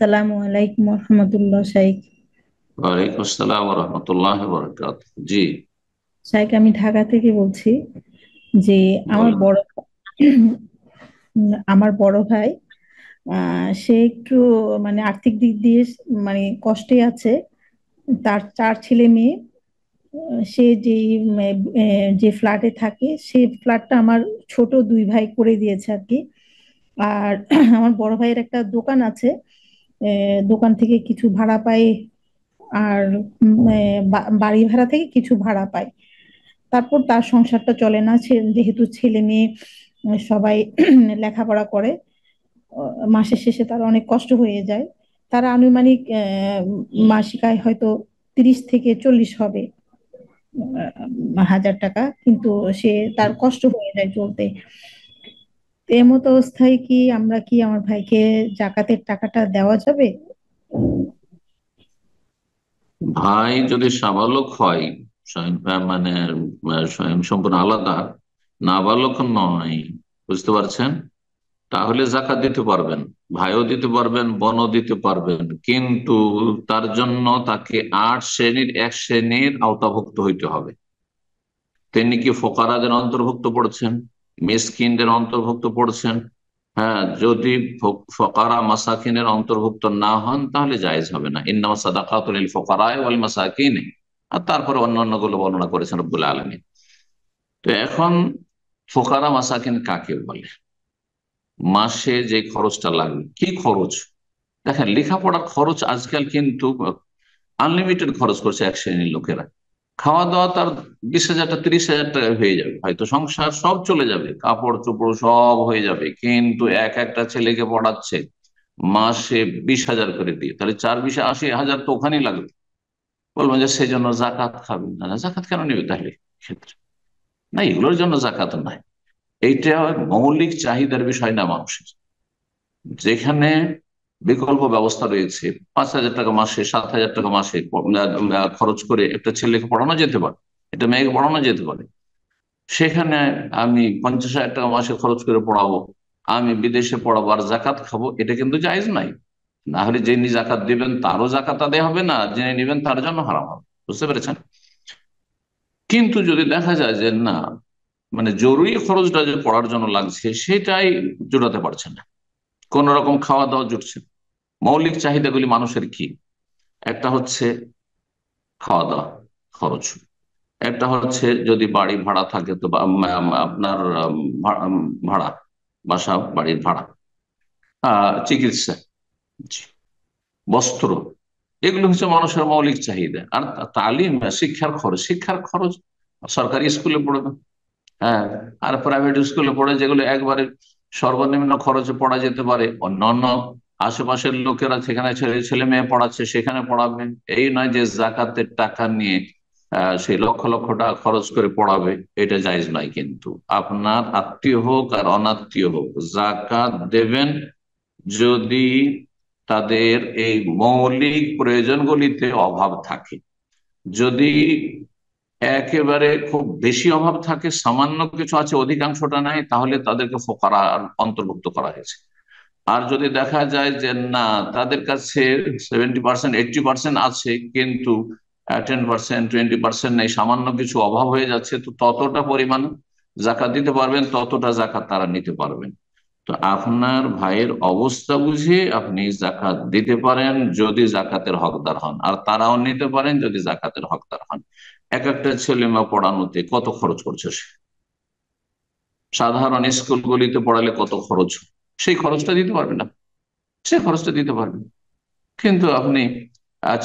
আসসালামু আলাইকুম রহমতুল্লাহ শাইখ। ওয়ালাইকুম আসসালাম রহমতুল্লাহ বরকাত। জি, শাইখ, আমি ঢাকা থেকে বলছি যে আমার বলেন। বড় আমার বড় ভাই সে একটু মানে আর্থিক দিক দিয়ে মানে কষ্টে আছে। তার 4 ছেলে মেয়ে। সে যে যে ফ্ল্যাটে থাকে সেই ফ্ল্যাটটা আমার ছোট 2 ভাই করে দিয়েছে আর কি। আর আমার বড় ভাইয়ের একটা দোকান আছে। দোকান থেকে কিছু ভাড়া পাই। আর বাড়ি ভাড়া থেকে কিছু ভাড়া পায়। তারপর তার সংসারটা চলে না, যেহেতু ছেলে মেয়ে সবাই লেখাপড়া করে। মাসের শেষে তার অনেক কষ্ট হয়ে যায়। তার আনুমানিক মাসিক আয় হয়তো 30 থেকে 40 হবে, হাজার টাকা, কিন্তু সে তার কষ্ট হয়ে যায় চলতে। তো এমত অবস্থায় কি আমরা কি আমার ভাইকে জাকাতের টাকাটা দেওয়া যাবে? ভাই যদি সাবালক হয়, মানে স্বয়ং সম্পূর্ণ আলাদা, নাবালক নয়, বুঝতে পারছেন, তাহলে জাকাত দিতে পারবেন। ভাইও দিতে পারবেন, বোনও দিতে পারবেন, কিন্তু তার জন্য তাকে 8 শ্রেণীর এক শ্রেণীর আওতাভুক্ত হইতে হবে। তিনি কি ফোকারাদের অন্তর্ভুক্ত পড়ছেন, মিসকিনদের অন্তর্ভুক্ত পড়ছেন? হ্যাঁ, যদি ফকারা মাসাকিনের অন্তর্ভুক্ত না হন তাহলে জায়েজ হবে না। ইন্নামা সাদাকাতুল লিল ফুকারায়ে ওয়াল মাসাকিন, আর তারপরে অন্যান্য গুলো বর্ণনা করেছেন রব্বুল আলামিন। তো এখন ফোকারা মাসাকিন কাকে বলে? মাসে যে খরচটা লাগবে, কি খরচ? দেখেন, লেখাপড়ার খরচ আজকাল কিন্তু আনলিমিটেড খরচ করছে এক শ্রেণীর লোকেরা। খাওয়া দাওয়া তার 20,000 30,000 টাকা হয়ে যাবে, হয়তো সংসার সব চলে যাবে, কাপড় চোপড় সব হয়ে যাবে, কিন্তু এক একটা ছেলেকে পড়াচ্ছে মাসে 20,000 করে দিয়ে, তাহলে 4 20 80,000 তো ওখানেই লাগবে। বলবেন যে সেই জন্য জাকাত খাবে না, না, জাকাত কেন নেবে তাহলে ক্ষেত্রে? না, এগুলোর জন্য জাকাত নাই। এইটা মৌলিক চাহিদার বিষয় না মানুষের। যেখানে বিকল্প ব্যবস্থা রয়েছে, 5,000 টাকা মাসে, 7,000 টাকা মাসে খরচ করে একটা ছেলেকে পড়ানো যেতে পারে, একটা মেয়েকে পড়ানো যেতে পারে। সেখানে আমি 50,000 টাকা মাসে খরচ করে পড়াবো, আমি বিদেশে পড়াবো আর জাকাত খাবো, এটা কিন্তু জায়েজ নাই। না হলে যিনি জাকাত দিবেন তারও জাকাত আদায় হবে না, যিনি নিবেন তার জন্য হারাম হবে। বুঝতে পেরেছেন? কিন্তু যদি দেখা যায় যে না, মানে জরুরি খরচটা যে পড়ার জন্য লাগছে সেটাই জোটাতে পারছে না, কোন রকম খাওয়া দাওয়া জুটছে না। মৌলিক চাহিদাগুলি মানুষের কি? একটা হচ্ছে খাওয়া দাওয়া খরচ, একটা হচ্ছে যদি বাড়ি ভাড়া থাকে তো আপনার ভাড়া, বাসা বাড়ির ভাড়া, চিকিৎসা, জি, বস্ত্র, এগুলো হচ্ছে মানুষের মৌলিক চাহিদা। আর তালিম, শিক্ষার খরচ, শিক্ষার খরচ সরকারি স্কুলে পড়বে, হ্যাঁ, আর প্রাইভেট স্কুলে পড়ে যেগুলো একবারে সর্বনিম্ন খরচে পড়া যেতে পারে, অন্যান্য আশেপাশের লোকেরা সেখানে ছেলে ছেলে মেয়ে পড়াচ্ছে সেখানে পড়াবে। এই নয় যে জাকাতের টাকা নিয়ে সেই লক্ষ লক্ষ টাকা খরচ করে পড়াবে, এটা জায়েজ নয়। কিন্তু আপনার আত্মীয় হোক আর অনাত্মীয় হোক, জাকাত দেবেন যদি তাদের এই মৌলিক প্রয়োজনগুলিতে অভাব থাকে। যদি একেবারে খুব বেশি অভাব থাকে, সামান্য কিছু আছে অধিকাংশটা নাই, তাহলে তাদেরকে ফোকারা অন্তর্ভুক্ত করা হয়েছে। আর যদি দেখা যায় যে না, তাদের কাছে 70% 80% আছে, কিন্তু 10% 20% নেই, সামান্য কিছু অভাব হয়ে যাচ্ছে, তো ততটা পরিমাণ জাকাত দিতে পারবেন, ততটা জাকাত তারা নিতে পারবেন। তো আপনার ভাইয়ের অবস্থা বুঝে আপনি জাকাত দিতে পারেন যদি জাকাতের হকদার হন, আর তারাও নিতে পারেন যদি জাকাতের হকদার হন। এক একটা ছেলে মেয়ে পড়ানোতে কত খরচ করছে সে, সাধারণ স্কুলগুলিতে পড়ালে কত খরচ, সেই খরচটা দিতে পারবে না, সে খরচটা দিতে পারবে। কিন্তু আপনি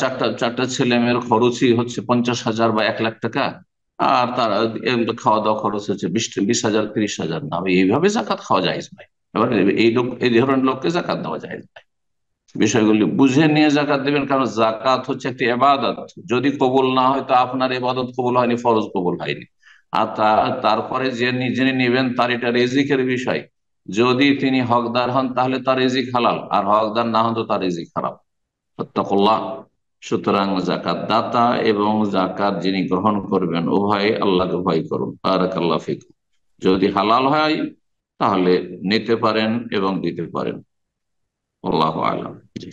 চারটা চারটা ছেলে মেয়ের খরচই হচ্ছে 50,000 বা 1 লাখ টাকা, আর তার খাওয়া দাওয়া খরচ হচ্ছে 20,000 30,000, না, এইভাবে জাকাত খাওয়া যায় ভাই। এবার এই লোক, এই ধরনের লোককে জাকাত দেওয়া যায় না। বিষয়গুলি বুঝে নিয়ে জাকাত দেবেন, কারণ জাকাত হচ্ছে একটি ইবাদত। যদি কবুল না হয় তো আপনার ইবাদত কবুল হয়নি, ফরজ কবুল হয়নি। আর তারপরে যে যিনি নেবেন তার এটা রিজিকের বিষয়। যদি তিনি হকদার হন তাহলে তার রিজিক হালাল, আর হকদার না হন তো তার রিজিক হারাম। ফাত্তাকুল্লাহ। সুতরাং জাকাত দাতা এবং জাকাত যিনি গ্রহণ করবেন উভয় আল্লাহকে ভয় করুন। বারাকাল্লাহ ফিকুম। যদি হালাল হয় তাহলে নিতে পারেন এবং দিতে পারেন। আল্লাহু আলাম। জি।